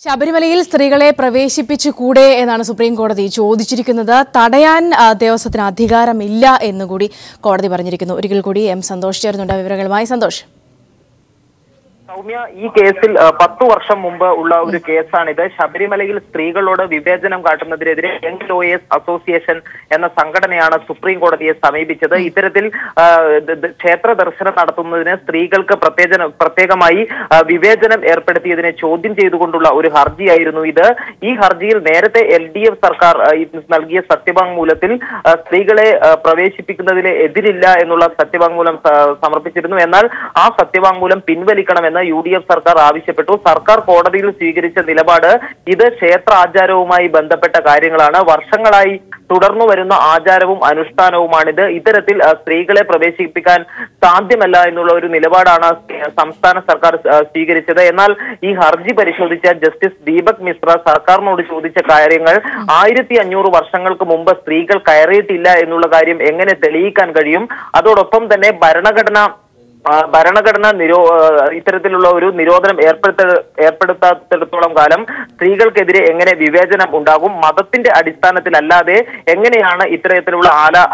ശബരിമലയിൽ സ്ത്രീകളെ പ്രവേശിപ്പിച്ചുകൂടെ എന്നാണ് സുപ്രീം കോടതി ചോദിച്ചിരിക്കുന്നത്. തടയാൻ ദേവസ്വത്തിന് അധികാരമില്ല എന്നുകൂടി കോടതി പറഞ്ഞിരിക്കുന്നു. ഒരിക്കൽ കൂടി എം സന്തോഷ് ചേർന്നുണ്ട് വിവരങ്ങളുമായി. സന്തോഷ്, സൗമ്യ, ഈ കേസിൽ 10 വർഷം മുമ്പ് ഉള്ള ഒരു കേസാണിത്. ശബരിമലയിൽ സ്ത്രീകളോട് വിവേചനം കാട്ടുന്നതിനെതിരെ യങ് ലോയേഴ്സ് അസോസിയേഷൻ എന്ന സംഘടനയാണ് സുപ്രീം കോടതിയെ സമീപിച്ചത്. ഇത്തരത്തിൽ ക്ഷേത്ര ദർശനം നടത്തുന്നതിന് സ്ത്രീകൾക്ക് പ്രത്യേകമായി വിവേചനം ഏർപ്പെടുത്തിയതിനെ ചോദ്യം ചെയ്തുകൊണ്ടുള്ള ഒരു ഹർജിയായിരുന്നു ഇത്. ഈ ഹർജിയിൽ നേരത്തെ LDF സർക്കാർ നൽകിയ സത്യവാങ്മൂലത്തിൽ സ്ത്രീകളെ പ്രവേശിപ്പിക്കുന്നതിന് എതിരില്ല എന്നുള്ള സത്യവാങ്മൂലം സമർപ്പിച്ചിരുന്നു. എന്നാൽ ആ സത്യവാങ്മൂലം പിൻവലിക്കണമെന്ന് UDF സർക്കാർ ആവശ്യപ്പെട്ടു. സർക്കാർ കോടതിയിൽ സ്വീകരിച്ച നിലപാട് ഇത് ക്ഷേത്ര ആചാരവുമായി ബന്ധപ്പെട്ട കാര്യങ്ങളാണ്, വർഷങ്ങളായി തുടർന്നു വരുന്ന ആചാരവും അനുഷ്ഠാനവുമാണിത്, ഇത്തരത്തിൽ സ്ത്രീകളെ പ്രവേശിപ്പിക്കാൻ സാധ്യമല്ല എന്നുള്ള ഒരു നിലപാടാണ് സംസ്ഥാന സർക്കാർ സ്വീകരിച്ചത്. എന്നാൽ ഈ ഹർജി പരിശോധിച്ച ജസ്റ്റിസ് ദീപക് മിശ്ര സർക്കാരിനോട് ചോദിച്ച കാര്യങ്ങൾ 1500 വർഷങ്ങൾക്ക് മുമ്പ് സ്ത്രീകൾ കയറിയിട്ടില്ല എന്നുള്ള കാര്യം എങ്ങനെ തെളിയിക്കാൻ കഴിയും, അതോടൊപ്പം തന്നെ ഭരണഘടന ഇത്തരത്തിലുള്ള ഒരു നിരോധനം ഏർപ്പെടുത്താത്തിടത്തോളം കാലം സ്ത്രീകൾക്കെതിരെ എങ്ങനെ വിവേചനം ഉണ്ടാകും, മതത്തിന്റെ അടിസ്ഥാനത്തിലല്ലാതെ എങ്ങനെയാണ് ഇത്തരത്തിലുള്ള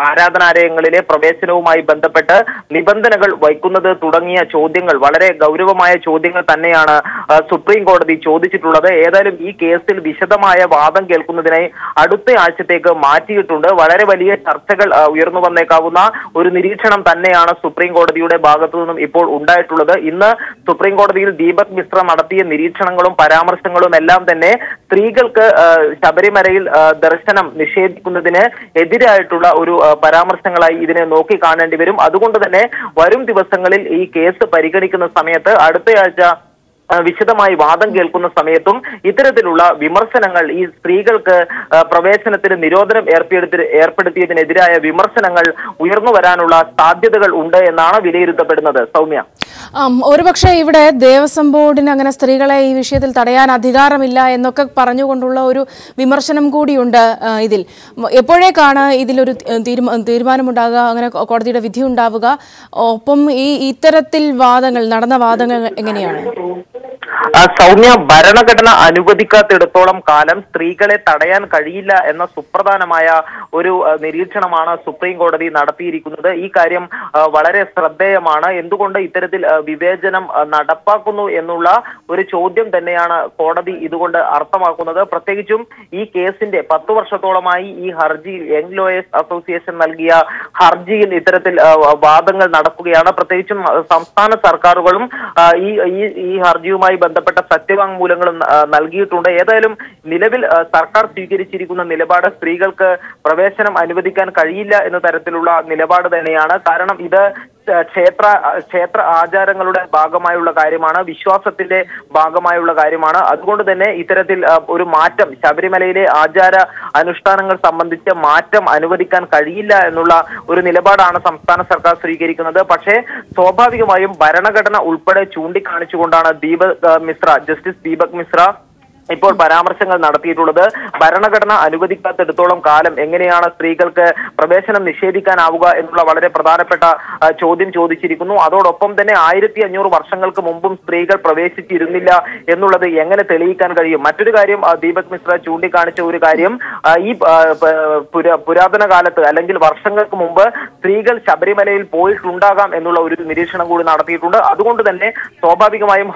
ആരാധനാലയങ്ങളിലെ പ്രവേശനവുമായി ബന്ധപ്പെട്ട് നിബന്ധനകൾ വയ്ക്കുന്നത് തുടങ്ങിയ ചോദ്യങ്ങൾ, വളരെ ഗൗരവമായ ചോദ്യങ്ങൾ തന്നെയാണ് സുപ്രീം കോടതി ചോദിച്ചിട്ടുള്ളത്. ഏതായാലും ഈ കേസിൽ വിശദമായ വാദം കേൾക്കുന്നതിനായി അടുത്ത ആഴ്ചത്തേക്ക് മാറ്റിയിട്ടുണ്ട്. വളരെ വലിയ ചർച്ചകൾ ഉയർന്നു വന്നേക്കാവുന്ന ഒരു നിരീക്ഷണം തന്നെയാണ് സുപ്രീം കോടതിയുടെ ഭാഗത്തു നിന്നും ഇപ്പോൾ ഉണ്ടായിട്ടുള്ളത്. ഇന്ന് സുപ്രീം കോടതിയിൽ ദീപക് മിശ്ര നടത്തിയ നിരീക്ഷണങ്ങളും പരാമർശങ്ങളും എല്ലാം തന്നെ സ്ത്രീകൾക്ക് ശബരിമലയിൽ ദർശനം നിഷേധിക്കുന്നതിന് എതിരായിട്ടുള്ള ഒരു പരാമർശങ്ങളായി ഇതിനെ നോക്കി കാണേണ്ടി വരും. അതുകൊണ്ട് തന്നെ വരും ദിവസങ്ങളിൽ ഈ കേസ് പരിഗണിക്കുന്ന സമയത്ത് അടുത്തയാഴ്ച വിശദമായി വാദം കേൾക്കുന്ന സമയത്തും ഇത്തരത്തിലുള്ള വിമർശനങ്ങൾ, ഈ സ്ത്രീകൾക്ക് പ്രവേശനത്തിന് നിരോധനം ഏർപ്പെടുത്തിയതിനെതിരായ വിമർശനങ്ങൾ ഉയർന്നു വരാനുള്ള സാധ്യതകൾ ഉണ്ട് എന്നാണ് വിലയിരുത്തപ്പെടുന്നത്. സൗമ്യ, ഒരുപക്ഷെ ഇവിടെ ദേവസ്വം ബോർഡിന് അങ്ങനെ സ്ത്രീകളെ ഈ വിഷയത്തിൽ തടയാൻ അധികാരമില്ല എന്നൊക്കെ പറഞ്ഞുകൊണ്ടുള്ള ഒരു വിമർശനം കൂടിയുണ്ട്. ഇതിൽ എപ്പോഴേക്കാണ് ഇതിലൊരു തീരുമാനമുണ്ടാകുക, അങ്ങനെ കോടതിയുടെ വിധി ഉണ്ടാവുക? ഒപ്പം ഇത്തരത്തിൽ നടന്ന വാദങ്ങൾ എങ്ങനെയാണ്? സൗമ്യ, ഭരണഘടന അനുവദിക്കാത്തിടത്തോളം കാലം സ്ത്രീകളെ തടയാൻ കഴിയില്ല എന്ന സുപ്രധാനമായ ഒരു നിരീക്ഷണമാണ് സുപ്രീം കോടതി നടത്തിയിരിക്കുന്നത്. ഈ കാര്യം വളരെ ശ്രദ്ധേയമാണ്. എന്തുകൊണ്ട് ഇത്തരത്തിൽ വിവേചനം നടപ്പാക്കുന്നു എന്നുള്ള ഒരു ചോദ്യം തന്നെയാണ് കോടതി ഇതുകൊണ്ട് അർത്ഥമാക്കുന്നത്. പ്രത്യേകിച്ചും ഈ കേസിന്റെ 10 വർഷത്തോളമായി ഈ ഹർജിയിൽ യങ് ലോയേഴ്സ് അസോസിയേഷൻ നൽകിയ ഹർജിയിൽ ഇത്തരത്തിൽ വാദങ്ങൾ നടക്കുകയാണ്. പ്രത്യേകിച്ചും സംസ്ഥാന സർക്കാരുകളും ഈ ഹർജിയുമായി ബന്ധപ്പെട്ട സത്യവാങ്മൂലങ്ങളും നൽകിയിട്ടുണ്ട്. ഏതായാലും നിലവിൽ സർക്കാർ സ്വീകരിച്ചിരിക്കുന്ന നിലപാട് സ്ത്രീകൾക്ക് പ്രവേശനം അനുവദിക്കാൻ കഴിയില്ല എന്ന തരത്തിലുള്ള നിലപാട് തന്നെയാണ്. കാരണം ഇത് ക്ഷേത്ര ആചാരങ്ങളുടെ ഭാഗമായുള്ള കാര്യമാണ്, വിശ്വാസത്തിന്റെ ഭാഗമായുള്ള കാര്യമാണ്. അതുകൊണ്ട് തന്നെ ഇത്തരത്തിൽ ഒരു മാറ്റം, ശബരിമലയിലെ ആചാര അനുഷ്ഠാനങ്ങൾ സംബന്ധിച്ച് മാറ്റം അനുവദിക്കാൻ കഴിയില്ല എന്നുള്ള ഒരു നിലപാടാണ് സംസ്ഥാന സർക്കാർ സ്വീകരിക്കുന്നത്. പക്ഷേ സ്വാഭാവികമായും ഭരണഘടന ഉൾപ്പെടെ ചൂണ്ടിക്കാണിച്ചുകൊണ്ടാണ് ജസ്റ്റിസ് ദീപക് മിശ്ര ഇപ്പോൾ പരാമർശങ്ങൾ നടത്തിയിട്ടുള്ളത്. ഭരണഘടന അനുവദിക്കാത്തിടത്തോളം കാലം എങ്ങനെയാണ് സ്ത്രീകൾക്ക് പ്രവേശനം നിഷേധിക്കാനാവുക എന്നുള്ള വളരെ പ്രധാനപ്പെട്ട ചോദ്യം ചോദിച്ചിരിക്കുന്നു. അതോടൊപ്പം തന്നെ 1500 വർഷങ്ങൾക്ക് മുമ്പും സ്ത്രീകൾ പ്രവേശിച്ചിരുന്നില്ല എന്നുള്ളത് എങ്ങനെ തെളിയിക്കാൻ കഴിയും? മറ്റൊരു കാര്യം ദീപക് മിശ്ര ചൂണ്ടിക്കാണിച്ച ഒരു കാര്യം, ഈ പുരാതന കാലത്ത് അല്ലെങ്കിൽ വർഷങ്ങൾക്ക് മുമ്പ് സ്ത്രീകൾ ശബരിമലയിൽ പോയിട്ടുണ്ടാകാം എന്നുള്ള ഒരു നിരീക്ഷണം കൂടി നടത്തിയിട്ടുണ്ട്. അതുകൊണ്ട് തന്നെ സ്വാഭാവികമായും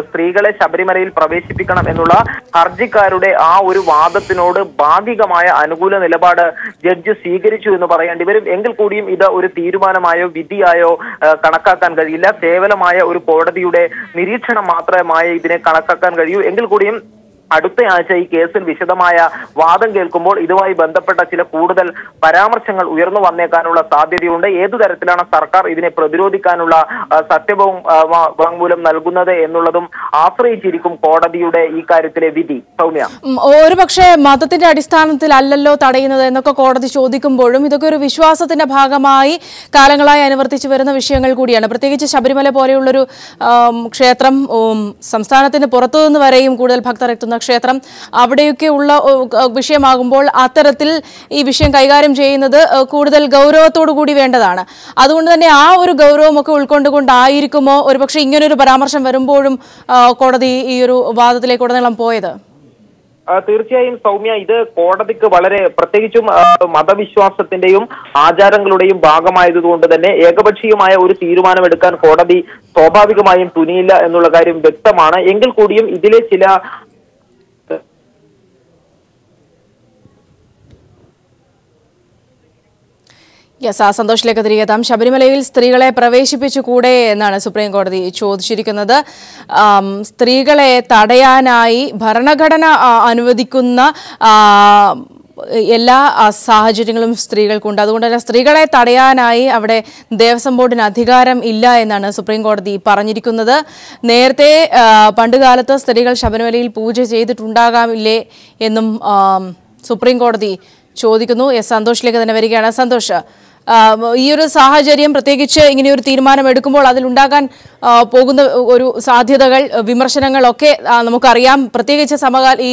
സ്ത്രീകളെ ശബരിമലയിൽ പ്രവേശിപ്പിക്കാൻ എന്നുള്ള ഹർജിക്കാരുടെ ആ ഒരു വാദത്തിനോട് ഭാഗികമായ അനുകൂല നിലപാട് ജഡ്ജി സ്വീകരിച്ചു എന്ന് പറയേണ്ടി വരും. എങ്കിൽ കൂടിയും ഇത് ഒരു തീരുമാനമായോ വിധിയായോ കണക്കാക്കാൻ കഴിയില്ല. കേവലമായ ഒരു കോടതിയുടെ നിരീക്ഷണം മാത്രമായി ഇതിനെ കണക്കാക്കാൻ കഴിയൂ. എങ്കിൽ കൂടിയും അടുത്ത ആഴ്ച ഈ കേസിൽ വിശദമായ വാദം കേൾക്കുമ്പോൾ ഇതുമായി ബന്ധപ്പെട്ട ചില കൂടുതൽ പരാമർശങ്ങൾ ഉയർന്നു വന്നേക്കാനുള്ള സാധ്യതയുണ്ട്. ഏതു തരത്തിലാണ് സർക്കാർ ഇതിനെ പ്രതിരോധിക്കാനുള്ള സത്യവാങ്മൂലം നൽകുന്നത് എന്നുള്ളതും ആശ്രയിച്ചിരിക്കും കോടതിയുടെ ഈ കാര്യത്തിലെ വിധി. സൗമ്യ, ഒരുപക്ഷെ മതത്തിന്റെ അടിസ്ഥാനത്തിലല്ലല്ലോ തടയുന്നത് എന്നൊക്കെ കോടതി ചോദിക്കുമ്പോഴും ഇതൊക്കെ ഒരു വിശ്വാസത്തിന്റെ ഭാഗമായി കാലങ്ങളായി അനുവർത്തിച്ചു വരുന്ന വിഷയങ്ങൾ കൂടിയാണ്. പ്രത്യേകിച്ച് ശബരിമല പോലെയുള്ളൊരു ക്ഷേത്രം സംസ്ഥാനത്തിന് പുറത്തുനിന്ന് വരെയും കൂടുതൽ ഭക്തർ എത്തുന്ന നടത്തുന്ന ക്ഷേത്രം അവിടെയൊക്കെ ഉള്ള വിഷയമാകുമ്പോൾ അത്തരത്തിൽ ഈ വിഷയം കൈകാര്യം ചെയ്യുന്നത് കൂടുതൽ ഗൗരവത്തോടു കൂടി വേണ്ടതാണ്. അതുകൊണ്ട് തന്നെ ആ ഒരു ഗൗരവമൊക്കെ ഉൾക്കൊണ്ടുകൊണ്ടായിരിക്കുമോ ഒരുപക്ഷെ ഇങ്ങനൊരു പരാമർശം വരുമ്പോഴും കോടതി ഈ ഒരു വാദത്തിലേക്ക് ഉടനീളം പോയത്? തീർച്ചയായും സൗമ്യ, ഇത് കോടതിക്ക് വളരെ പ്രത്യേകിച്ചും മതവിശ്വാസത്തിന്റെയും ആചാരങ്ങളുടെയും ഭാഗമായതുകൊണ്ട് തന്നെ ഏകപക്ഷീയമായ ഒരു തീരുമാനമെടുക്കാൻ കോടതി സ്വാഭാവികമായും തുനിയില്ല എന്നുള്ള കാര്യം വ്യക്തമാണ്. എങ്കിൽ കൂടിയും ഇതിലെ ചില സന്തോഷിലേക്ക് തിരികെ എത്താം. ശബരിമലയിൽ സ്ത്രീകളെ പ്രവേശിപ്പിച്ചുകൂടെ എന്നാണ് സുപ്രീം കോടതി ചോദിച്ചിരിക്കുന്നത്. സ്ത്രീകളെ തടയാനായി ഭരണഘടന അനുവദിക്കുന്ന എല്ലാ സാഹചര്യങ്ങളും സ്ത്രീകൾക്കുണ്ട്. അതുകൊണ്ട് തന്നെ സ്ത്രീകളെ തടയാനായി അവിടെ ദേവസ്വം ബോർഡിന് അധികാരം ഇല്ല എന്നാണ് സുപ്രീം കോടതി പറഞ്ഞിരിക്കുന്നത്. നേരത്തെ പണ്ടുകാലത്ത് സ്ത്രീകൾ ശബരിമലയിൽ പൂജ ചെയ്തിട്ടുണ്ടാകാമില്ലേ എന്നും സുപ്രീം കോടതി ചോദിക്കുന്നു. സന്തോഷിലേക്ക് തന്നെ വരികയാണ്. സന്തോഷ്, ഈ ഒരു സാഹചര്യം പ്രത്യേകിച്ച് ഇങ്ങനെയൊരു തീരുമാനം എടുക്കുമ്പോൾ അതിലുണ്ടാകാൻ പോകുന്ന ഒരു സാധ്യതകൾ, വിമർശനങ്ങളൊക്കെ നമുക്കറിയാം. പ്രത്യേകിച്ച് ഈ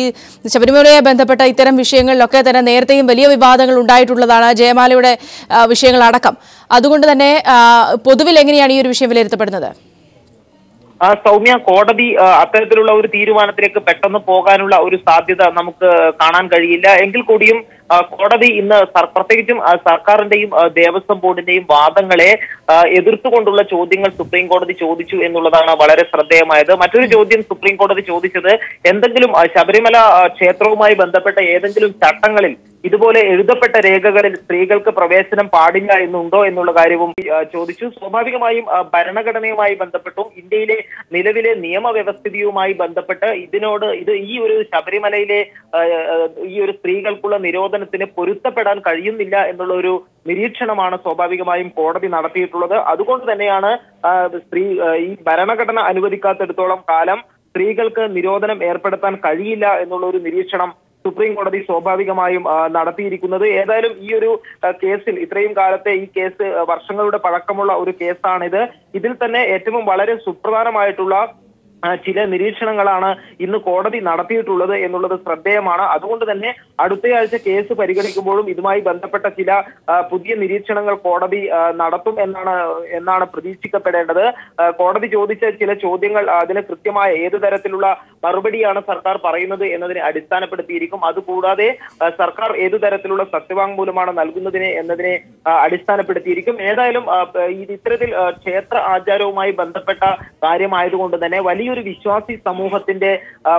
ശബരിമലയെ ബന്ധപ്പെട്ട ഇത്തരം വിഷയങ്ങളിലൊക്കെ തന്നെ നേരത്തെയും വലിയ വിവാദങ്ങൾ ഉണ്ടായിട്ടുള്ളതാണ്, ജയമാലയുടെ വിഷയങ്ങളടക്കം. അതുകൊണ്ട് തന്നെ പൊതുവിൽ എങ്ങനെയാണ് ഈ ഒരു വിഷയം വിലയിരുത്തപ്പെടുന്നത്? സൗമ്യ, കോടതി അത്തരത്തിലുള്ള ഒരു തീരുമാനത്തിലേക്ക് പെട്ടെന്ന് പോകാനുള്ള ഒരു സാധ്യത നമുക്ക് കാണാൻ കഴിയില്ല. എങ്കിൽ കൂടിയും കോടതി ഇന്ന് പ്രത്യേകിച്ചും സർക്കാരിന്റെയും ദേവസ്വം ബോർഡിന്റെയും വാദങ്ങളെ എതിർത്തുകൊണ്ടുള്ള ചോദ്യങ്ങൾ സുപ്രീം കോടതി ചോദിച്ചു എന്നുള്ളതാണ് വളരെ ശ്രദ്ധേയമായത്. മറ്റൊരു ചോദ്യം സുപ്രീം കോടതി ചോദിച്ചത് എന്തെങ്കിലും ശബരിമല ക്ഷേത്രവുമായി ബന്ധപ്പെട്ട ഏതെങ്കിലും ചട്ടങ്ങളിൽ ഇതുപോലെ എഴുതപ്പെട്ട രേഖകളിൽ സ്ത്രീകൾക്ക് പ്രവേശനം പാടില്ല എന്നുണ്ടോ എന്നുള്ള കാര്യവും ചോദിച്ചു. സ്വാഭാവികമായും ഭരണഘടനയുമായി ബന്ധപ്പെട്ടും ഇന്ത്യയിലെ നിലവിലെ നിയമവ്യവസ്ഥിതിയുമായി ബന്ധപ്പെട്ട് ഈ ഒരു ശബരിമലയിലെ ഈ ഒരു സ്ത്രീകൾക്കുള്ള നിരോധനത്തിന് പൊരുത്തപ്പെടാൻ കഴിയുന്നില്ല എന്നുള്ള ഒരു നിരീക്ഷണമാണ് സ്വാഭാവികമായും കോടതി നടത്തിയിട്ടുള്ളത്. അതുകൊണ്ട് തന്നെയാണ് ഈ ഭരണഘടന അനുവദിക്കാത്തിടത്തോളം കാലം സ്ത്രീകൾക്ക് നിരോധനം ഏർപ്പെടുത്താൻ കഴിയില്ല എന്നുള്ള ഒരു നിരീക്ഷണം സുപ്രീം കോടതി സ്വാഭാവികമായും നടത്തിയിരിക്കുന്നത്. ഏതായാലും ഈ ഒരു കേസിൽ ഇത്രയും കാലത്തെ ഈ കേസ് വർഷങ്ങളുടെ പഴക്കമുള്ള ഒരു കേസാണിത്. ഇതിൽ തന്നെ ഏറ്റവും വളരെ സുപ്രധാനമായിട്ടുള്ള ചില നിരീക്ഷണങ്ങളാണ് ഇന്ന് കോടതി നടത്തിയിട്ടുള്ളത് എന്നുള്ളത് ശ്രദ്ധേയമാണ്. അതുകൊണ്ട് തന്നെ അടുത്തയാഴ്ച കേസ് പരിഗണിക്കുമ്പോഴും ഇതുമായി ബന്ധപ്പെട്ട ചില പുതിയ നിരീക്ഷണങ്ങൾ കോടതി നടത്തും എന്നാണ് പ്രതീക്ഷിക്കപ്പെടേണ്ടത്. കോടതി ചോദിച്ച ചില ചോദ്യങ്ങൾ അതിന് കൃത്യമായ ഏത് തരത്തിലുള്ള മറുപടിയാണ് സർക്കാർ പറയുന്നത് എന്നതിനെ അടിസ്ഥാനപ്പെടുത്തിയിരിക്കും. അതുകൂടാതെ സർക്കാർ ഏതു തരത്തിലുള്ള സത്യവാങ്മൂലമാണ് എന്നതിനെ അടിസ്ഥാനപ്പെടുത്തിയിരിക്കും. ഏതായാലും ഇത്തരത്തിൽ ക്ഷേത്ര ആചാരവുമായി ബന്ധപ്പെട്ട കാര്യമായതുകൊണ്ട് തന്നെ വലിയൊരു വിശ്വാസി സമൂഹത്തിന്റെ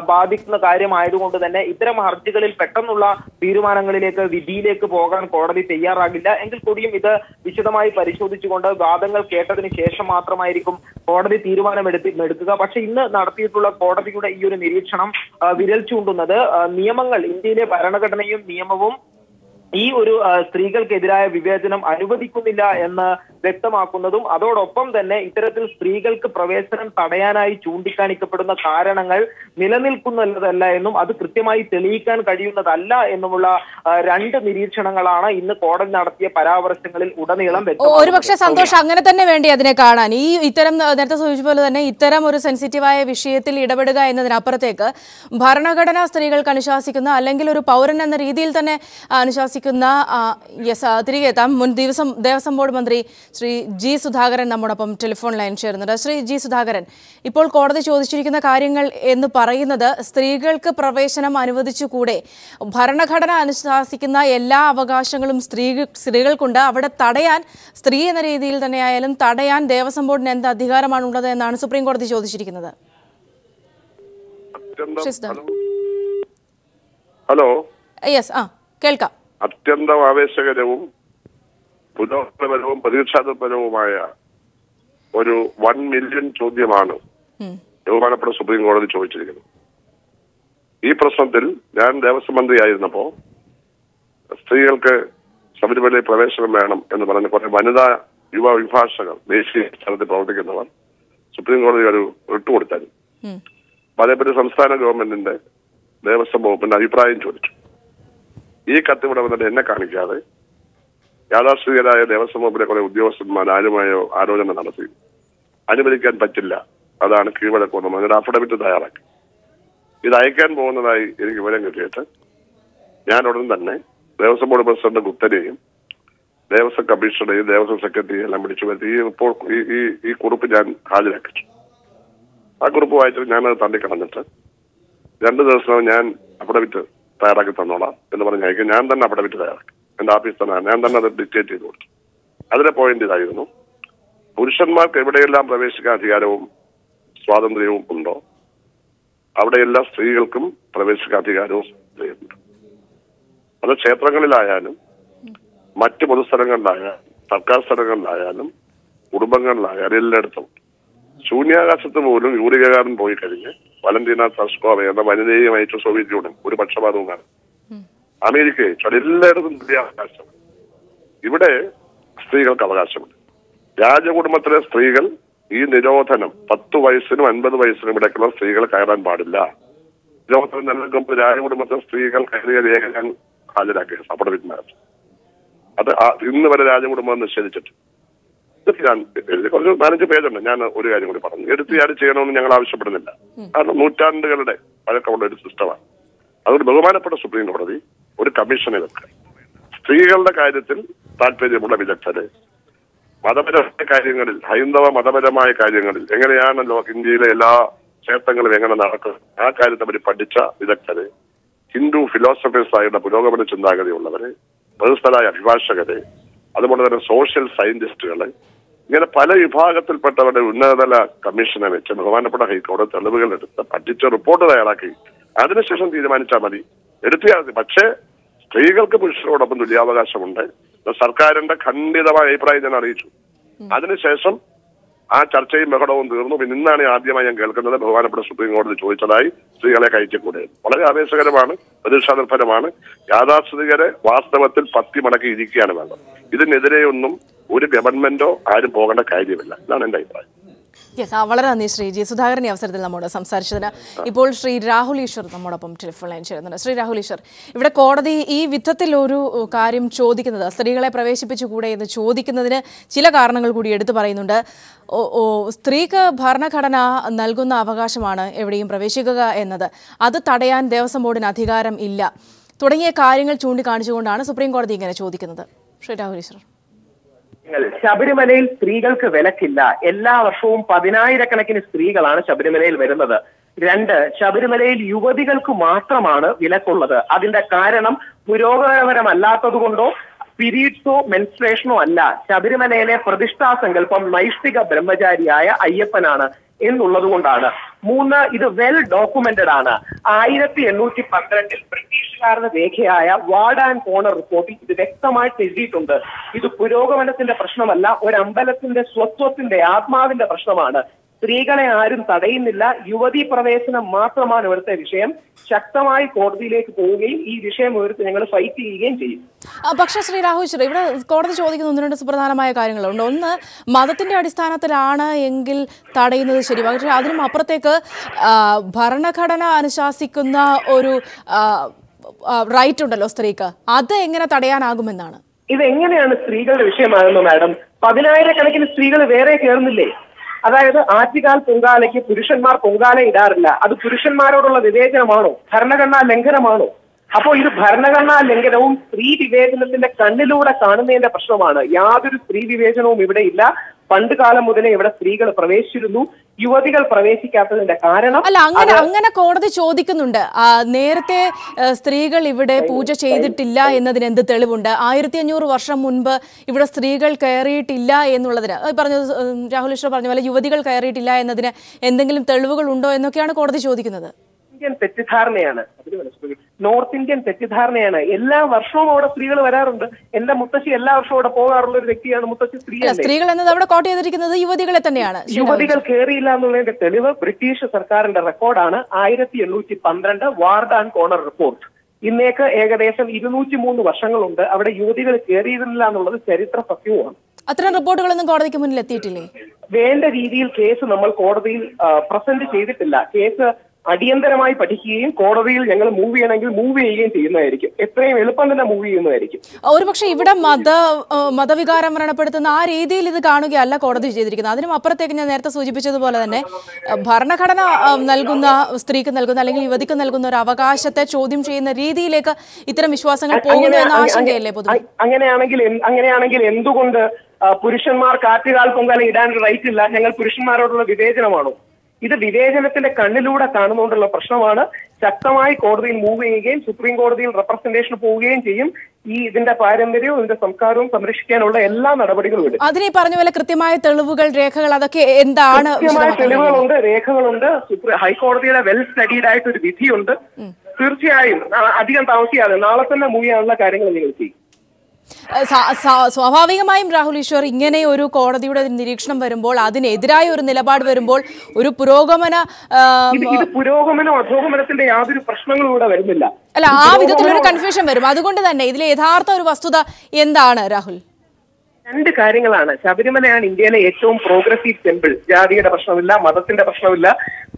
ബാധിക്കുന്ന കാര്യമായതുകൊണ്ട് തന്നെ ഇത്തരം ഹർജികളിൽ പെട്ടെന്നുള്ള തീരുമാനങ്ങളിലേക്ക്, വിധിയിലേക്ക് പോകാൻ കോടതി തയ്യാറാകില്ല. എങ്കിൽ കൂടിയും ഇത് വിശദമായി പരിശോധിച്ചുകൊണ്ട് വാദങ്ങൾ കേട്ടതിന് ശേഷം മാത്രമായിരിക്കും കോടതി തീരുമാനമെടുക്കുക. പക്ഷെ ഇന്ന് നടത്തിയിട്ടുള്ള കോടതിയുടെ ഈ ഒരു നിരീക്ഷണം വിരൽ ചൂണ്ടുന്നത് നിയമങ്ങൾ, ഇന്ത്യയിലെ ഭരണഘടനയും നിയമവും ഈ ഒരു സ്ത്രീകൾക്കെതിരായ വിവേചനം അനുവദിക്കുന്നില്ല എന്ന് വ്യക്തമാക്കുന്നതും അതോടൊപ്പം തന്നെ ഇത്തരത്തിൽ സ്ത്രീകൾക്ക് പ്രവേശനം തടയാനായി ചൂണ്ടിക്കാണിക്കപ്പെടുന്ന കാരണങ്ങൾ നിലനിൽക്കുന്നതല്ല എന്നും അത് കൃത്യമായി തെളിയിക്കാൻ കഴിയുന്നതല്ല എന്നുമുള്ള രണ്ട് നിരീക്ഷണങ്ങളാണ് ഇന്ന് കോടതി നടത്തിയ പരാമർശങ്ങളിൽ ഉടനീളം വ്യക്തമാക്കുന്നത്. ഒരുപക്ഷെ സന്തോഷം അങ്ങനെ തന്നെ വേണ്ടി അതിനെ കാണാൻ. ഇത്തരം നേരത്തെ സൂചിപ്പിച്ച പോലെ തന്നെ ഇത്തരം ഒരു സെൻസിറ്റീവായ വിഷയത്തിൽ ഇടപെടുക എന്നതിനപ്പുറത്തേക്ക് ഭരണഘടന സ്ത്രീകൾക്ക് അനുശാസിക്കുന്ന അല്ലെങ്കിൽ ഒരു പൗരൻ എന്ന രീതിയിൽ തന്നെ അനുശാസിക്കുന്ന തിരികെ എത്താം. മുൻ ദേവസ്വം ബോർഡ് മന്ത്രി ശ്രീ ജി സുധാകരൻ നമ്മോടൊപ്പം ടെലിഫോൺ ലൈൻ ചേരുന്നുണ്ട്. ശ്രീ ജി സുധാകരൻ, ഇപ്പോൾ കോടതി ചോദിച്ചിരിക്കുന്ന കാര്യങ്ങൾ എന്ന് പറയുന്നത് സ്ത്രീകൾക്ക് പ്രവേശനം അനുവദിച്ചുകൂടെ? ഭരണഘടന അനുശാസിക്കുന്ന എല്ലാ അവകാശങ്ങളും സ്ത്രീകൾക്കുണ്ട്. അവിടെ തടയാൻ, സ്ത്രീ എന്ന രീതിയിൽ തന്നെ ആയാലും തടയാൻ ദേവസ്വം ബോർഡിന് എന്ത് അധികാരമാണുള്ളത് എന്നാണ് സുപ്രീം കോടതി ചോദിച്ചിരിക്കുന്നത്. ഹലോ, യെസ്, കേൾക്കാം. അത്യന്തം ആവേശകരവും പുരോഗമനപരവും പ്രതീക്ഷാപരവുമായ ഒരു 1 മില്യൺ ചോദ്യമാണ് ബഹുമാനപ്പെട്ട സുപ്രീം കോടതി ചോദിച്ചിരിക്കുന്നത്. ഈ പ്രശ്നത്തിൽ ഞാൻ ദേവസ്വം മന്ത്രിയായിരുന്നപ്പോ സ്ത്രീകൾക്ക് ശബരിമലയിൽ പ്രവേശനം വേണം എന്ന് പറഞ്ഞ കുറെ വനിതാ യുവ അഭിഭാഷകർ ദേശീയ സ്ഥലത്ത് പ്രവർത്തിക്കുന്നവർ സുപ്രീം കോടതി ഒരു റിട്ട് കൊടുത്തായിരുന്നു. അതേപറ്റി സംസ്ഥാന ഗവൺമെന്റിന്റെ ദേവസ്വം വകുപ്പിന്റെ അഭിപ്രായം ചോദിച്ചു. ഈ കത്ത് ഇവിടെ വന്നിട്ട് എന്നെ കാണിക്കാതെ യാഥാസ്ഥിതികരായ ദേവസ്വം വകുപ്പിലെ കുറെ ഉദ്യോഗസ്ഥന്മാർ ആരുമായോ ആലോചന നടത്തി. അനുവദിക്കാൻ പറ്റില്ല, അതാണ് കീഴ്വഴക്കമെന്ന് അതിന്റെ അഫിഡവിറ്റ് തയ്യാറാക്കി. ഇത് അയക്കാൻ പോകുന്നതായി എനിക്ക് വിവരം കിട്ടിയിട്ട് ഞാൻ ഉടൻ തന്നെ ദേവസ്വം ബോർഡ് പ്രസിഡന്റ് ഗുപ്തനെയും ദേവസ്വം കമ്മീഷണറെയും ദേവസ്വം സെക്രട്ടറിയും എല്ലാം വിളിച്ചു വരുത്തി ഈ കുറിപ്പ് ഞാൻ ഹാജരാക്കിച്ചു. ആ കുറിപ്പ് വായിച്ചിട്ട് ഞാനത് തള്ളിക്കളഞ്ഞിട്ട് 2 ദിവസം ഞാൻ അഫിഡവിറ്റ് തയ്യാറാക്കി തന്നോളാം എന്ന് പറഞ്ഞ് അയക്കും. ഞാൻ തന്നെ അഫിഡവിറ്റ് തയ്യാറാക്കി, എന്റെ ഓഫീസ് തന്നെ ഞാൻ തന്നെ അത് ഡിക്റ്റേറ്റ് ചെയ്ത് കൊടുത്തു. അതിലെ പോയിന്റ് ഇതായിരുന്നു: പുരുഷന്മാർക്ക് എവിടെയെല്ലാം പ്രവേശിക്കാൻ അധികാരവും സ്വാതന്ത്ര്യവും ഉണ്ടോ അവിടെയെല്ലാം സ്ത്രീകൾക്കും പ്രവേശിക്കാൻ അധികാരവും ഉണ്ട്. അത് ക്ഷേത്രങ്ങളിലായാലും മറ്റ് പൊതുസ്ഥലങ്ങളിലായാലും സർക്കാർ സ്ഥലങ്ങളിലായാലും കുടുംബങ്ങളിലായാലും എല്ലായിടത്തും. ശൂന്യാകാശത്ത് പോലും യൂറികകാരൻ പോയി കഴിഞ്ഞ് വലന്റീന തർസ്കോവ എന്ന വനിതയും അയച്ച സോവിയറ്റ് യൂണിയൻ ഒരു പക്ഷപാതവും കാണും. അമേരിക്ക എല്ലായിടത്തും തുല്യ അവകാശം. ഇവിടെ സ്ത്രീകൾക്ക് അവകാശമുണ്ട്. രാജകുടുംബത്തിലെ സ്ത്രീകൾ ഈ നിരോധനം 10 വയസ്സിനും 50 വയസ്സിനും ഇടയ്ക്കുള്ള സ്ത്രീകൾ കയറാൻ പാടില്ല. നിരോധനം നൽകുമ്പോൾ രാജകുടുംബത്തിലെ സ്ത്രീകൾ കയറിയ രേഖ ഞാൻ ഹാജരാക്കിയ അഫിഡവിറ്റിനകത്ത്. അത് ഇന്ന് വരെ രാജകുടുംബം നിഷേധിച്ചിട്ട് ഞാൻ കുറച്ച് 4-5 പേജുണ്ട്. ഞാൻ ഒരു കാര്യം കൂടി പറഞ്ഞു, എടുത്തുചാടി ചെയ്യണമെന്ന് ഞങ്ങൾ ആവശ്യപ്പെടുന്നില്ല. കാരണം നൂറ്റാണ്ടുകളുടെ പഴക്കമുള്ള ഒരു സിസ്റ്റമാണ്. അതുകൊണ്ട് ബഹുമാനപ്പെട്ട സുപ്രീം കോടതി ഒരു കമ്മീഷനെ വെക്കുക. സ്ത്രീകളുടെ കാര്യത്തിൽ താല്പര്യമുള്ള വിദഗ്ധര്, മതപരമായ കാര്യങ്ങളിൽ, ഹൈന്ദവ മതപരമായ കാര്യങ്ങളിൽ എങ്ങനെയാണല്ലോ ഇന്ത്യയിലെ എല്ലാ ക്ഷേത്രങ്ങളും എങ്ങനെ നടക്കും ആ കാര്യത്തെ പറ്റി പഠിച്ച വിദഗ്ധര്, ഹിന്ദു ഫിലോസഫേഴ്സായുള്ള പുരോഗമന ചിന്താഗതിയുള്ളവര്, ബഹുസ്ഥരായ അഭിഭാഷകര്, അതുപോലെ തന്നെ സോഷ്യൽ സയന്റിസ്റ്റുകള്, ഇങ്ങനെ പല വിഭാഗത്തിൽപ്പെട്ടവരുടെ ഉന്നതതല കമ്മീഷനെ വെച്ച് ബഹുമാനപ്പെട്ട ഹൈക്കോടതി തെളിവുകൾ എടുത്ത് പഠിച്ച റിപ്പോർട്ട് തയ്യാറാക്കി അതിനുശേഷം തീരുമാനിച്ചാൽ മതി, എടുത്തിയാൽ മതി. പക്ഷേ സ്ത്രീകൾക്ക് പുരുഷനോടൊപ്പം തുല്യാവകാശമുണ്ട്. സർക്കാരിന്റെ ഖണ്ഡിതമായ അഭിപ്രായം ഞാൻ അറിയിച്ചു. അതിനുശേഷം ആ ചർച്ചയും ബഹളവും തീർന്നു. പിന്നെ ഇന്നാണ് ആദ്യമായി ഞാൻ കേൾക്കുന്നത് ബഹുമാനപ്പെട്ട സുപ്രീം കോടതി ചോദിച്ചതായി സ്ത്രീകളെ കയറ്റിക്കൂടെ. വളരെ ആവേശകരമാണ്, പ്രതീക്ഷാനിർഭരമാണ്. യാഥാസ്ഥിതികരെ വാസ്തവത്തിൽ 10 മടക്കി ഇരിക്കുകയാണ് വേണ്ടത്. ഇതിനെതിരെയൊന്നും ഒരു ഗവൺമെന്റോ ആരും പോകേണ്ട കാര്യമില്ല. ഇതാണ് എന്റെ അഭിപ്രായം. യെസ്, വളരെ നന്ദി ശ്രീ ജി സുധാകരൻ ഈ അവസരത്തിൽ നമ്മോട് സംസാരിച്ചതിന്. ഇപ്പോൾ ശ്രീ രാഹുൽ ഈശ്വർ നമ്മോടൊപ്പം ടെലിഫോൺ ലൈൻ ചേരുന്നുണ്ട്. ശ്രീ രാഹുൽ ഈശ്വർ, ഇവിടെ കോടതി ഈ വിധത്തിൽ ഒരു കാര്യം ചോദിക്കുന്നത്, സ്ത്രീകളെ പ്രവേശിപ്പിച്ചുകൂടെ എന്ന് ചോദിക്കുന്നതിന് ചില കാരണങ്ങൾ കൂടി എടുത്തു പറയുന്നുണ്ട്. സ്ത്രീക്ക് ഭരണഘടന നൽകുന്ന അവകാശമാണ് എവിടെയും പ്രവേശിക്കുക എന്നത്. അത് തടയാൻ ദേവസ്വം ബോർഡിന് അധികാരം ഇല്ല തുടങ്ങിയ കാര്യങ്ങൾ ചൂണ്ടിക്കാണിച്ചുകൊണ്ടാണ് സുപ്രീം കോടതി ഇങ്ങനെ ചോദിക്കുന്നത്. ശ്രീ രാഹുൽ ഈശ്വർ, ശബരിമലയിൽ സ്ത്രീകൾക്ക് വിലക്കില്ല. എല്ലാ വർഷവും 10,000-കണക്കിന് സ്ത്രീകളാണ് ശബരിമലയിൽ വരുന്നത്. 2, ശബരിമലയിൽ യുവതികൾക്ക് മാത്രമാണ് വിലക്കുള്ളത്. അതിന്റെ കാരണം പുരോഗമനപരമല്ലാത്തത് കൊണ്ടോ പീരീഡ്സോ മെൻസ്ട്രേഷനോ അല്ല. ശബരിമലയിലെ പ്രതിഷ്ഠാ സങ്കല്പം നൈഷ്ഠിക ബ്രഹ്മചാരിയായ അയ്യപ്പനാണ് എന്നുള്ളത് കൊണ്ടാണ്. 3, ഇത് വെൽ ഡോക്യുമെന്റഡ് ആണ്. 1812 ബ്രിട്ടീഷുകാരുടെ രേഖയായ വാർഡ് ആൻഡ് കോർണർ റിപ്പോർട്ടിൽ ഇത് വ്യക്തമായിട്ട് എഴുതിയിട്ടുണ്ട്. ഇത് പുരോഗമനത്തിന്റെ പ്രശ്നമല്ല, ഒരു അമ്പലത്തിന്റെ സ്വത്വത്തിന്റെ ആത്മാവിന്റെ പ്രശ്നമാണ്. സ്ത്രീകളെ ആരും തടയുന്നില്ല. യുവതീ പ്രവേശനം മാത്രമാണ് ഇവിടുത്തെ വിഷയം. ശക്തമായി കോടതിയിലേക്ക് പോവുകയും ഈ വിഷയം ഉയർത്തി ഞങ്ങൾ ഫൈറ്റ് ചെയ്യുകയും ചെയ്യും. പക്ഷേ ശ്രീ രാഹുൽ ഈശ്വർ, ഇവിടെ കോടതി ചോദിക്കുന്ന 1-2 സുപ്രധാനമായ കാര്യങ്ങളുണ്ട്. ഒന്ന്, മതത്തിന്റെ അടിസ്ഥാനത്തിലാണ് എങ്കിൽ തടയുന്നത് ശരി. പക്ഷേ അതിനും അപ്പുറത്തേക്ക് ഭരണഘടന അനുശാസിക്കുന്ന ഒരു റൈറ്റ് ഉണ്ടല്ലോ സ്ത്രീക്ക്, അത് എങ്ങനെ തടയാനാകുമെന്നാണ്. ഇതെങ്ങനെയാണ് സ്ത്രീകളുടെ വിഷയമാകുന്നു മാഡം? 10,000-കണക്കിന് സ്ത്രീകൾ വേറെ കയറുന്നില്ലേ? അതായത് ആറ്റുകാൽ പൊങ്കാലയ്ക്ക് പുരുഷന്മാർ പൊങ്കാല ഇടാറില്ല. അത് പുരുഷന്മാരോടുള്ള വിവേചനമാണോ? ഭരണഘടനാ ലംഘനമാണോ? അപ്പോൾ ഇത് ഭരണഘടനാ ലംഘനവും സ്ത്രീ വിവേചനത്തിന്റെ കണ്ണിലൂടെ കാണുന്നതിന്റെ പ്രശ്നമാണ്. യാതൊരു സ്ത്രീ വിവേചനവും ഇവിടെ ഇല്ല. പണ്ട് കാലം മുതലേ ഇവിടെ സ്ത്രീകൾ പ്രവേശിച്ചിരുന്നു. യുവതികൾ പ്രവേശിക്കാത്തതിന്റെ കാരണം അല്ല, അങ്ങനെ കോടതി ചോദിക്കുന്നുണ്ട്. നേരത്തെ സ്ത്രീകൾ ഇവിടെ പൂജ ചെയ്തിട്ടില്ല എന്നതിന് എന്ത് തെളിവുണ്ട്? 1500 വർഷം മുൻപ് ഇവിടെ സ്ത്രീകൾ കയറിയിട്ടില്ല എന്നുള്ളതിന് പറഞ്ഞത് രാഹുൽ ഈശ്വർ പറഞ്ഞ പോലെ യുവതികൾ കയറിയിട്ടില്ല എന്നതിന് എന്തെങ്കിലും തെളിവുകൾ ഉണ്ടോ എന്നൊക്കെയാണ് കോടതി ചോദിക്കുന്നത്. ഇന്ത്യൻ തെറ്റിദ്ധാരണയാണ്, നോർത്ത് ഇന്ത്യൻ തെറ്റിദ്ധാരണയാണ്. എല്ലാ വർഷവും അവിടെ സ്ത്രീകൾ വരാറുണ്ട്. എന്റെ മുത്തശ്ശി എല്ലാ വർഷവും അവിടെ പോകാറുള്ള ഒരു വ്യക്തിയാണ്. മുത്തശ്ശി സ്ത്രീകൾ എന്നത് അവിടെ കോട്ട് ചെയ്തിരിക്കുന്നത് യുവതികളെ തന്നെയാണ്. യുവതികൾ കയറിയില്ല എന്നുള്ളതിന്റെ തെളിവ് ബ്രിട്ടീഷ് സർക്കാരിന്റെ റെക്കോർഡാണ്. 1812 വാർഡ് ആൻഡ് കോർണർ റിപ്പോർട്ട്. ഇന്നേക്ക് ഏകദേശം 203 വർഷങ്ങളുണ്ട് അവിടെ യുവതികൾ കയറിയിരുന്നില്ല എന്നുള്ളത് ചരിത്ര സത്യവുമാണ്. അത്തരം റിപ്പോർട്ടുകളൊന്നും കോടതിക്ക് മുന്നിൽ എത്തിയിട്ടില്ലേ? വേണ്ട രീതിയിൽ കേസ് നമ്മൾ കോടതിയിൽ പ്രസന്റ് ചെയ്തിട്ടില്ല. കേസ് അടിയന്തരമായി പഠിക്കുകയും കോടതിയിൽ ഞങ്ങൾ മൂവ് ചെയ്യണമെങ്കിൽ മൂവ് ചെയ്യുകയും ചെയ്യുന്നതായിരിക്കും. എത്രയും എളുപ്പം തന്നെ മൂവ് ചെയ്യുന്നതായിരിക്കും. ഒരുപക്ഷെ ഇവിടെ മതവികാരം വ്രണപ്പെടുത്തുന്ന ആ രീതിയിൽ ഇത് കാണുകയല്ല കോടതി ചെയ്തിരിക്കുന്നത്. അതിനും അപ്പുറത്തേക്ക് ഞാൻ നേരത്തെ സൂചിപ്പിച്ചതുപോലെ തന്നെ ഭരണഘടന നൽകുന്ന സ്ത്രീക്ക് നൽകുന്ന അല്ലെങ്കിൽ യുവതിക്ക് നൽകുന്ന ഒരു അവകാശത്തെ ചോദ്യം ചെയ്യുന്ന രീതിയിലേക്ക് ഇത്തരം വിശ്വാസങ്ങൾ പോകുന്നു എന്ന ആശങ്കയല്ലേ പൊതുവെ? അങ്ങനെയാണെങ്കിൽ എന്തുകൊണ്ട് പുരുഷന്മാർക്ക് ആറ്റുകാൽ പൊങ്കാല ഇടാൻ റൈറ്റ് ഇല്ല? ഞങ്ങൾ പുരുഷന്മാരോടുള്ള വിവേചനമാണോ? ഇത് വിവേചനത്തിന്റെ കണ്ണിലൂടെ കാണുന്നതുകൊണ്ടുള്ള പ്രശ്നമാണ്. ശക്തമായി കോടതിയിൽ മൂവ് ചെയ്യുകയും സുപ്രീം കോടതിയിൽ റെപ്രസെന്റേഷൻ പോവുകയും ചെയ്യും. ഇതിന്റെ പാരമ്പര്യവും ഇതിന്റെ സംസ്കാരവും സംരക്ഷിക്കാനുള്ള എല്ലാ നടപടികളും എടുക്കും. അതിനെ പറഞ്ഞ പോലെ കൃത്യമായ തെളിവുകൾ, രേഖകൾ, അതൊക്കെ എന്താണ്? കൃത്യമായ തെളിവുകളുണ്ട്, രേഖകളുണ്ട്. ഹൈക്കോടതിയുടെ വെൽ സ്റ്റഡീഡ് ആയിട്ട് ഒരു വിധിയുണ്ട്. തീർച്ചയായും അധികം താമസിയാതെ നാളെ തന്നെ മൂവ് ചെയ്യാനുള്ള കാര്യങ്ങൾ നിങ്ങൾ ചെയ്യും. സ്വാഭാവികമായും രാഹുൽ ഈശ്വർ, ഇങ്ങനെ ഒരു കോടതിയുടെ നിരീക്ഷണം വരുമ്പോൾ, അതിനെതിരായ ഒരു നിലപാട് വരുമ്പോൾ, ഒരു പുരോഗമനോ അധോഗമനത്തിന്റെ യാതൊരു പ്രശ്നങ്ങളും ഇവിടെ വരുന്നില്ല. അല്ല, ആ വിധത്തിലൊരു കൺഫ്യൂഷൻ വരും. അതുകൊണ്ട് തന്നെ ഇതിലെ യഥാർത്ഥ ഒരു വസ്തുത എന്താണ് രാഹുൽ? രണ്ട് കാര്യങ്ങളാണ്. ശബരിമലയാണ് ഇന്ത്യയിലെ ഏറ്റവും പ്രോഗ്രസീവ് ടെമ്പിൾ. ജാതിയുടെ പ്രശ്നമില്ല, മതത്തിന്റെ പ്രശ്നമില്ല.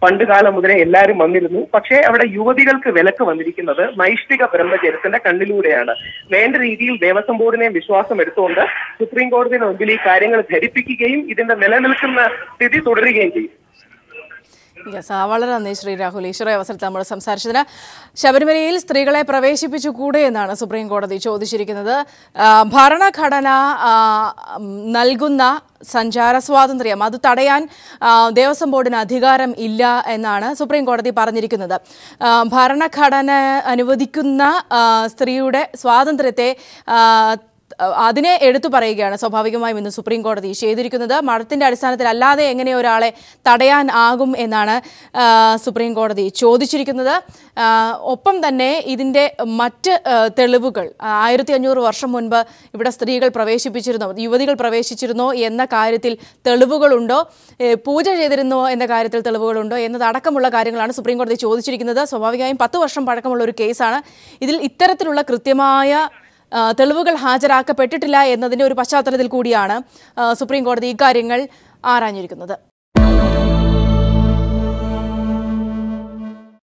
പണ്ട് കാലം മുതലേ എല്ലാവരും വന്നിരുന്നു. പക്ഷേ അവിടെ യുവതികൾക്ക് വിലക്ക് വന്നിരിക്കുന്നത് നൈഷ്ഠിക ബ്രഹ്മചര്യത്തിന്റെ കണ്ണിലൂടെയാണ്. വേണ്ട രീതിയിൽ ദേവസ്വം ബോർഡിനെ വിശ്വാസം എടുത്തുകൊണ്ട് സുപ്രീം കോടതിയുടെ മുമ്പിൽ ഈ കാര്യങ്ങൾ ധരിപ്പിക്കുകയും ഇതിന്റെ നിലനിൽക്കുന്ന സ്ഥിതി തുടരുകയും ചെയ്യും. വളരെ നന്ദി ശ്രീ രാഹുൽ ഈശ്വര അവസരത്തിൽ നമ്മൾ സംസാരിച്ചതിന്. ശബരിമലയിൽ സ്ത്രീകളെ പ്രവേശിപ്പിച്ചുകൂടെ എന്നാണ് സുപ്രീം കോടതി ചോദിച്ചിരിക്കുന്നത്. ഭരണഘടന നൽകുന്ന സഞ്ചാര സ്വാതന്ത്ര്യം അത് തടയാൻ ദേവസ്വം ബോർഡിന് അധികാരം ഇല്ല എന്നാണ് സുപ്രീം കോടതി പറഞ്ഞിരിക്കുന്നത്. ഭരണഘടന അനുവദിക്കുന്ന സ്ത്രീയുടെ സ്വാതന്ത്ര്യത്തെ അതിനെ എടുത്തു പറയുകയാണ് സ്വാഭാവികമായും ഇന്ന് സുപ്രീം കോടതി ചെയ്തിരിക്കുന്നത്. മതത്തിന്റെ അടിസ്ഥാനത്തിൽ അല്ലാതെ എങ്ങനെ ഒരാളെ തടയാൻ ആകും എന്നാണ് സുപ്രീം കോടതി ചോദിച്ചിരിക്കുന്നത്. ഒപ്പം തന്നെ ഇതിൻ്റെ മറ്റ് തെളിവുകൾ 1500 വർഷം മുൻപ് ഇവിടെ സ്ത്രീകൾ പ്രവേശിപ്പിച്ചിരുന്നോ, യുവതികൾ പ്രവേശിച്ചിരുന്നോ എന്ന കാര്യത്തിൽ തെളിവുകളുണ്ടോ, പൂജ ചെയ്തിരുന്നോ എന്ന കാര്യത്തിൽ തെളിവുകളുണ്ടോ എന്നതടക്കമുള്ള കാര്യങ്ങളാണ് സുപ്രീം കോടതി ചോദിച്ചിരിക്കുന്നത്. സ്വാഭാവികമായും 10 വർഷം പഴക്കമുള്ള ഒരു കേസാണ്. ഇതിൽ ഇത്തരത്തിലുള്ള കൃത്യമായ തെളിവുകൾ ഹാജരാക്കപ്പെട്ടിട്ടില്ല എന്നതിൻ്റെ ഒരു പശ്ചാത്തലത്തിൽ കൂടിയാണ് സുപ്രീം കോടതി ഇക്കാര്യങ്ങൾ ആരാഞ്ഞിരിക്കുന്നത്.